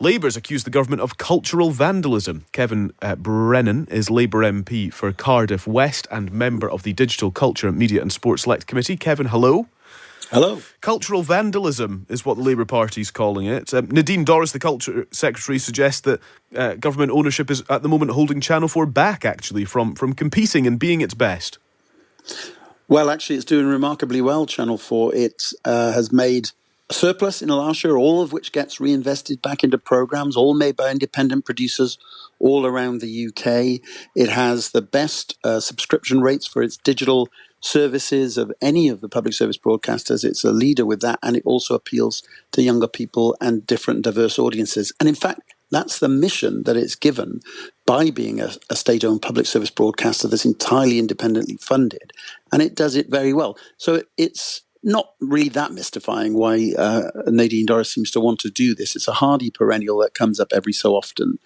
Labour's accused the government of cultural vandalism. Kevin Brennan is Labour MP for Cardiff West and member of the Digital Culture, Media and Sport Select Committee. Kevin, hello. Hello. Cultural vandalism is what the Labour Party's calling it. Nadine Dorris, the Culture Secretary, suggests that government ownership is at the moment holding Channel 4 back, actually, from competing and being its best. Well, actually, it's doing remarkably well, Channel 4. It has made a surplus in the last year, all of which gets reinvested back into programmes, all made by independent producers all around the UK. It has the best subscription rates for its digital services of any of the public service broadcasters. It's a leader with that, and it also appeals to younger people and different diverse audiences. And in fact, that's the mission that it's given by being a state-owned public service broadcaster that's entirely independently funded. And it does it very well. So it's not really that mystifying why Nadine Dorris seems to want to do this. It's a hardy perennial that comes up every so often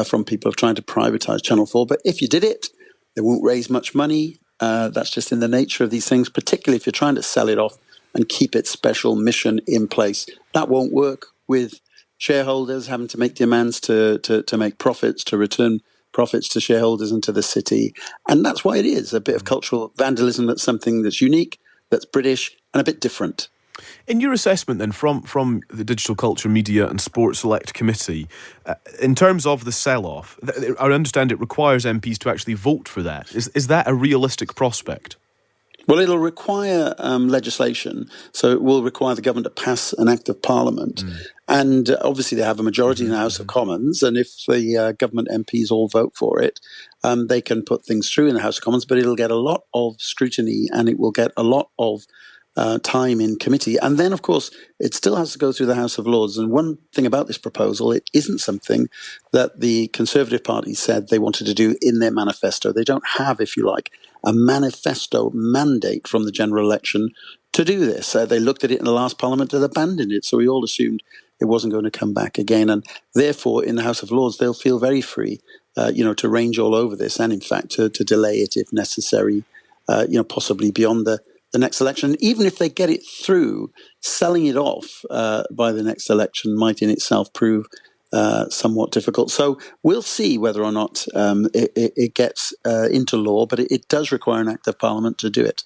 from people of trying to privatise Channel 4. But if you did it, they won't raise much money. That's just in the nature of these things, particularly if you're trying to sell it off and keep its special mission in place. That won't work with shareholders having to make demands to make profits, to return profits to shareholders and to the city. And that's why it is a bit of cultural vandalism. That's something that's unique, that's British, and a bit different. In your assessment then, from the Digital Culture, Media and Sport Select Committee, in terms of the sell-off, I understand it requires MPs to actually vote for that. Is that a realistic prospect? Well, it'll require legislation, so it will require the government to pass an Act of Parliament. And obviously they have a majority in the House of Commons, and if the government MPs all vote for it, they can put things through in the House of Commons, but it'll get a lot of scrutiny and it will get a lot of time in committee. And then, of course, it still has to go through the House of Lords. And one thing about this proposal, it isn't something that the Conservative Party said they wanted to do in their manifesto. They don't have, if you like, a manifesto mandate from the general election to do this. They looked at it in the last Parliament and abandoned it. So we all assumed it wasn't going to come back again. And therefore, in the House of Lords, they'll feel very free, to range all over this and, in fact, to delay it if necessary, possibly beyond the next election. Even if they get it through, selling it off by the next election might in itself prove somewhat difficult. So we'll see whether or not it gets into law, but it does require an Act of Parliament to do it.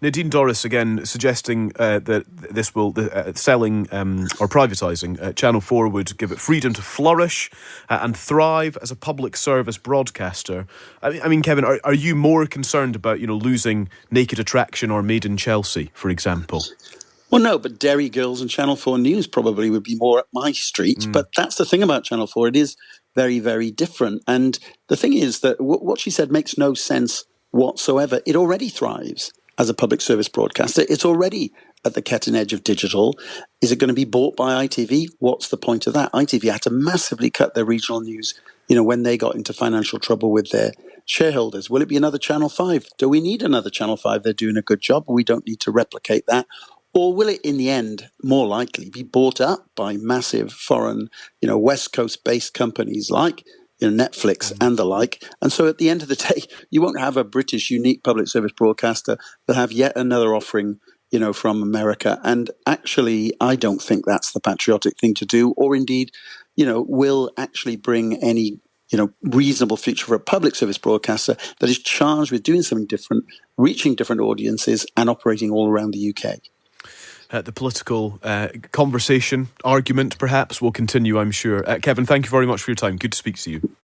Nadine Dorris, again, suggesting that this will, selling or privatising Channel 4 would give it freedom to flourish and thrive as a public service broadcaster. I mean, Kevin, are you more concerned about, losing Naked Attraction or Made in Chelsea, for example? Well, no, but Dairy Girls and Channel 4 News probably would be more up my street. But that's the thing about Channel 4. It is very, very different. And the thing is that what she said makes no sense whatsoever. It already thrives as a public service broadcaster. It's already at the cutting edge of digital. Is it going to be bought by ITV? What's the point of that? ITV had to massively cut their regional news, when they got into financial trouble with their shareholders. Will it be another Channel 5? Do we need another Channel 5? They're doing a good job. We don't need to replicate that. Or will it, in the end, more likely be bought up by massive foreign, West Coast-based companies like Netflix and the like? And so at the end of the day, you won't have a British unique public service broadcaster. They'll have yet another offering, from America. And actually, I don't think that's the patriotic thing to do, or indeed, will actually bring any reasonable future for a public service broadcaster that is charged with doing something different, reaching different audiences and operating all around the UK. The political conversation, argument, perhaps, will continue, I'm sure. Kevin, thank you very much for your time. Good to speak to you.